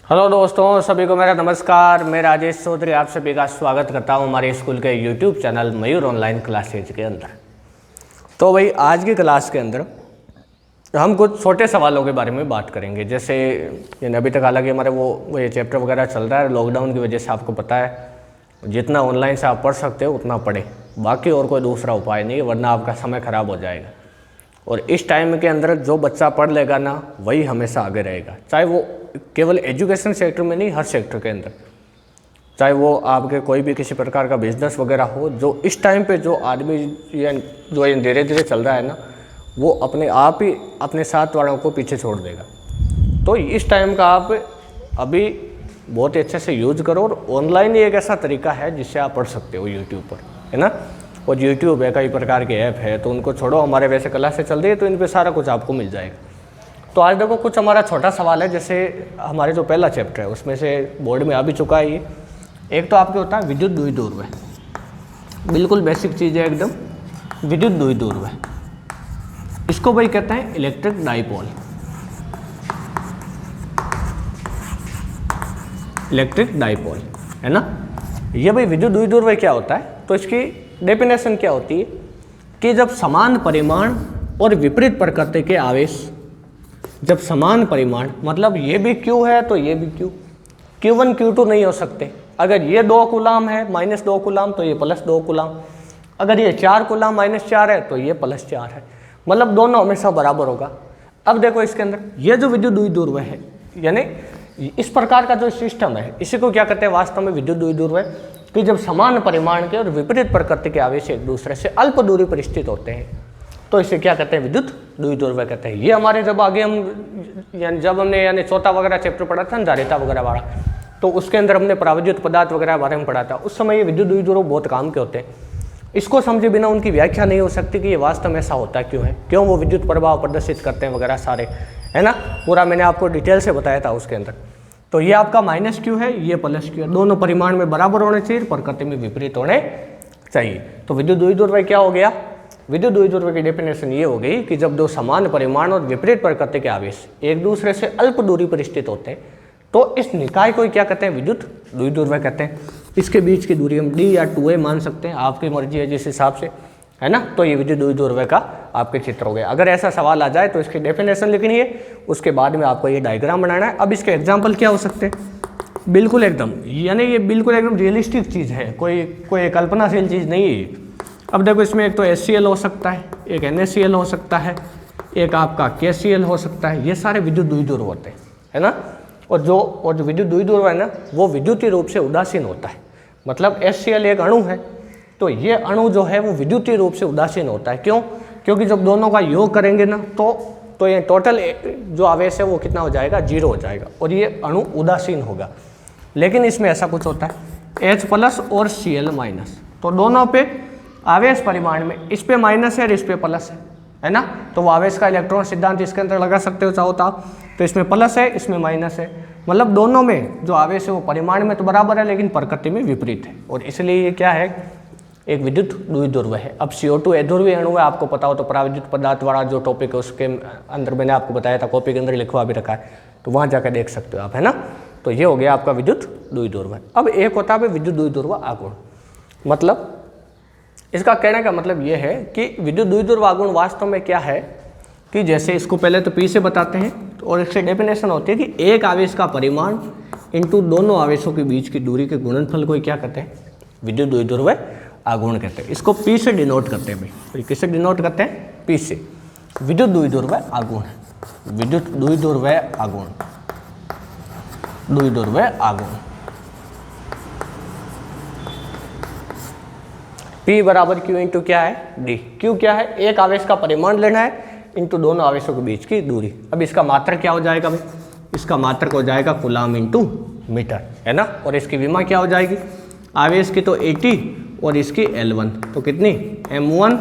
Hello दोस्तों, सभी को मेरा नमस्कार। मैं राजेश चौधरी आप सभी का स्वागत करता हूं हमारे स्कूल के यूट्यूब चैनल मयूर ऑनलाइन क्लासेज के अंदर। तो भाई आज की क्लास के अंदर हम कुछ छोटे सवालों के बारे में बात करेंगे। जैसे अभी तक हालांकि हमारे वो ये चैप्टर वगैरह चल रहा है, लॉकडाउन की वजह से आपको पता है जितना ऑनलाइन से आप पढ़ सकते हो उतना पढ़ें, बाकी और कोई दूसरा उपाय नहीं है, वरना आपका समय ख़राब हो जाएगा। और इस टाइम के अंदर जो बच्चा पढ़ लेगा ना वही हमेशा आगे रहेगा, चाहे वो केवल एजुकेशन सेक्टर में नहीं, हर सेक्टर के अंदर, चाहे वो आपके कोई भी किसी प्रकार का बिजनेस वगैरह हो। जो इस टाइम पे जो आदमी या जो ये धीरे धीरे चल रहा है ना, वो अपने आप ही अपने साथ वालों को पीछे छोड़ देगा। तो इस टाइम का आप अभी बहुत ही अच्छे से यूज करो। और ऑनलाइन ही एक ऐसा तरीका है जिससे आप पढ़ सकते हो यूट्यूब पर, है ना। और यूट्यूब है, कई प्रकार के ऐप है, तो उनको छोड़ो। हमारे वैसे क्लासेस चल रही है तो इन पर सारा कुछ आपको मिल जाएगा। तो आज देखो कुछ हमारा छोटा सवाल है। जैसे हमारे जो पहला चैप्टर है उसमें से बोर्ड में आ भी चुका है ये। एक तो आपके होता है विद्युत द्विध्रुव, बिल्कुल बेसिक चीज़ है एकदम, विद्युत द्विध्रुव। इसको भाई कहते हैं इलेक्ट्रिक डाइपोल, इलेक्ट्रिक डाइपोल, है ना। ये भाई विद्युत द्विध्रुव क्या होता है, तो इसकी डेफिनेशन क्या होती है कि जब समान परिमाण और विपरीत प्रकृति के आवेश, जब समान परिमाण मतलब ये भी Q है तो ये भी Q, Q1 Q2 नहीं हो सकते। अगर ये 2 कूलाम है -2 कूलाम तो ये +2 कूलाम, अगर ये 4 कूलाम -4 है तो ये +4 है, मतलब दोनों हमेशा बराबर होगा। अब देखो इसके अंदर ये जो विद्युत द्विध्रुव है, यानी इस प्रकार का जो सिस्टम है, इसी को क्या कहते हैं वास्तव में विद्युत द्विध्रुव है कि जब समान परिमाण के और विपरीत प्रकृति के आवेश एक दूसरे से अल्प दूरी पर स्थित होते हैं तो इसे क्या कहते हैं, विद्युत द्विध्रुव कहते हैं। ये हमारे जब आगे हम जब हमने चौथा वगैरह चैप्टर पढ़ा था ना, धारिता वगैरह वाला, तो उसके अंदर हमने पराविद्युत पदार्थ वगैरह बारे में पढ़ा था। उस समय ये विद्युत द्विध्रुव बहुत काम के होते हैं। इसको समझे बिना उनकी व्याख्या नहीं हो सकती कि ये वास्तव में ऐसा होता क्यों है, क्यों वो विद्युत प्रभाव प्रदर्शित करते हैं वगैरह सारे, है ना। पूरा मैंने आपको डिटेल से बताया था उसके अंदर। तो ये आपका -Q है, ये +Q है, दोनों परिमाण में बराबर होने चाहिए, प्रकृति में विपरीत होने चाहिए। तो विद्युत द्विध्रुव क्या हो गया, विद्युत द्विध्रुव की डेफिनेशन ये हो गई कि जब दो समान परिमाण और विपरीत प्रकृति के आवेश एक दूसरे से अल्प दूरी पर स्थित होते हैं तो इस निकाय को क्या कहते हैं, विद्युत द्विध्रुव कहते हैं। इसके बीच की दूरी हम D या 2a मान सकते हैं, आपकी मर्जी है जिस हिसाब से, है ना। तो ये विद्युत द्विध्रुव का आपके चित्र हो गया। अगर ऐसा सवाल आ जाए तो इसकी डेफिनेशन लिखनी है, उसके बाद में आपको ये डायग्राम बनाना है। अब इसके एग्जाम्पल क्या हो सकते हैं, बिल्कुल एकदम, यानी ये बिल्कुल एकदम रियलिस्टिक चीज़ है, कोई कल्पनाशील चीज़ नहीं है। अब देखो इसमें एक तो HCl हो सकता है, एक NaCl हो सकता है, एक आपका KCl हो सकता है। ये सारे विद्युत द्विध्रुव होते हैं, है ना। और जो विद्युत द्विध्रुव है ना, वो विद्युतीय रूप से उदासीन होता है। मतलब HCl एक अणु है, तो ये अणु जो है वो विद्युतीय रूप से उदासीन होता है। क्यों? क्योंकि जब दोनों का योग करेंगे ना तो ये टोटल जो आवेश है वो कितना हो जाएगा, 0 हो जाएगा, और ये अणु उदासीन होगा। लेकिन इसमें ऐसा कुछ होता है H+ और Cl-, तो दोनों पे आवेश परिमाण में इस पे माइनस है और इस पे प्लस है ना। तो वो आवेश का इलेक्ट्रॉन सिद्धांत इसके अंदर लगा सकते हो चाहो तो आप। तो इसमें प्लस है, इसमें माइनस है, मतलब दोनों में जो आवेश है वो परिमाण में तो बराबर है लेकिन प्रकृति में विपरीत है, और इसलिए ये क्या है, एक विद्युत द्विध्रुव है। अब CO2 अध्रुवीय अणु है, आपको पता हो तो पराविद्युत पदार्थ वाला जो टॉपिक है उसके अंदर मैंने आपको बताया था, कॉपी के अंदर लिखवा भी रखा है, तो वहाँ जाकर देख सकते हो आप, है ना। तो ये हो गया आपका विद्युत द्विध्रुव। अब एक होता है विद्युत द्विध्रुव आघूर्ण, मतलब इसका कहने का मतलब ये है कि विद्युत द्विध्रुव आघूर्ण वास्तव में क्या है कि जैसे इसको पहले तो P से बताते हैं, और इसकी डेफिनेशन होती है कि एक आवेश का परिमाण इंटू दोनों आवेशों के बीच की दूरी के गुणनफल को क्या कहते हैं, विद्युत द्विध्रुव आघूर्ण कहते हैं। इसको P से डिनोट करते हैं भाई, किससे डिनोट करते हैं, P से, विद्युत द्विध्रुव आघूर्ण, विद्युत द्विध्रुव आघूर्ण, द्विध्रुव आघूर्ण। P बराबर Q इंटू क्या है, D। Q क्या है, एक आवेश का परिमाण लेना है इंटू दोनों आवेशों के बीच की दूरी। अब इसका मात्रक क्या हो जाएगा भाई, इसका मात्रक हो जाएगा कूलाम इंटू मीटर, है ना। और इसकी विमा क्या हो जाएगी, आवेश की तो 80 और इसकी L1, तो कितनी, M1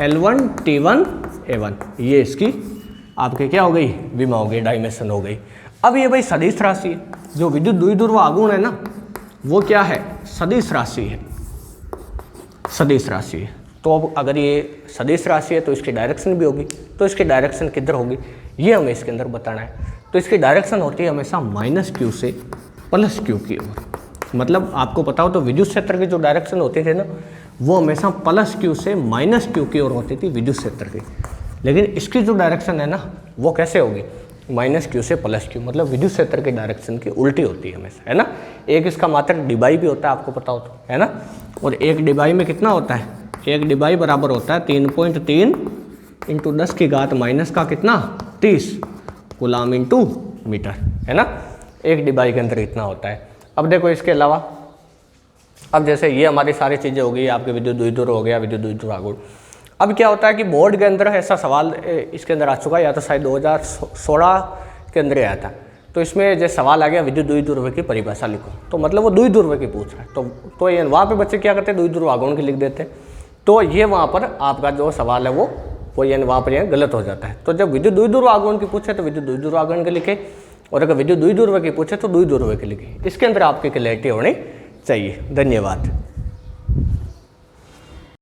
L1 T1 A1, ये इसकी आपके क्या हो गई, विमा हो गई, डायमेंशन हो गई। अब ये भाई सदिश राशि है, जो विद्युत द्विध्रुव आघूर्ण है ना वो क्या है, सदिश राशि है, सदिश राशि है। तो अब अगर ये सदिश राशि है तो इसकी डायरेक्शन भी होगी, तो इसकी डायरेक्शन किधर होगी ये हमें इसके अंदर बताना है। तो इसकी डायरेक्शन होती है हमेशा माइनस क्यू से प्लस क्यू की ओर। मतलब आपको पता हो तो विद्युत क्षेत्र की जो डायरेक्शन होती थी ना, वो हमेशा प्लस क्यू से माइनस क्यू की ओर होती थी विद्युत क्षेत्र की। लेकिन इसकी जो डायरेक्शन है ना, वो कैसे होगी, माइनस क्यू से प्लस क्यू, मतलब विद्युत क्षेत्र की डायरेक्शन की उल्टी होती है हमेशा, है ना। एक इसका मात्रक डिबाई भी होता है, आपको पता हो तो, है ना। और एक डिबाई में कितना होता है, एक डिबाई बराबर होता है 3.3 इंटू 10 की घात माइनस का कितना 30 कूलाम इंटू मीटर, है ना। एक डिबाई के अंदर इतना होता है। अब देखो इसके अलावा, अब जैसे ये हमारी सारी चीज़ें हो गई, आपके विद्युत द्विध्रुव हो गया, विद्युत द्विध्रुव आघूर्ण। अब क्या होता है कि बोर्ड के अंदर ऐसा सवाल इसके अंदर आ चुका है, या तो शायद 2016 के अंदर आया था। तो इसमें जो सवाल आ गया विद्युत द्विध्रुव की परिभाषा लिखो, तो मतलब वो द्विध्रुव की पूछ रहा है। तो ये वहाँ पे बच्चे क्या करते हैं, द्विध्रुव आघूर्ण की लिख देते हैं। तो ये वहाँ पर आपका जो सवाल है वो यानी वहाँ पर गलत हो जाता है। तो जब विद्युत द्विध्रुव आघूर्ण की पूछे तो विद्युत द्विध्रुव आघूर्ण के लिखे, और अगर विद्युत द्विध्रुव की पूछे तो द्विध्रुव के लिखे। इसके अंदर आपकी क्लैरिटी होनी चाहिए। धन्यवाद।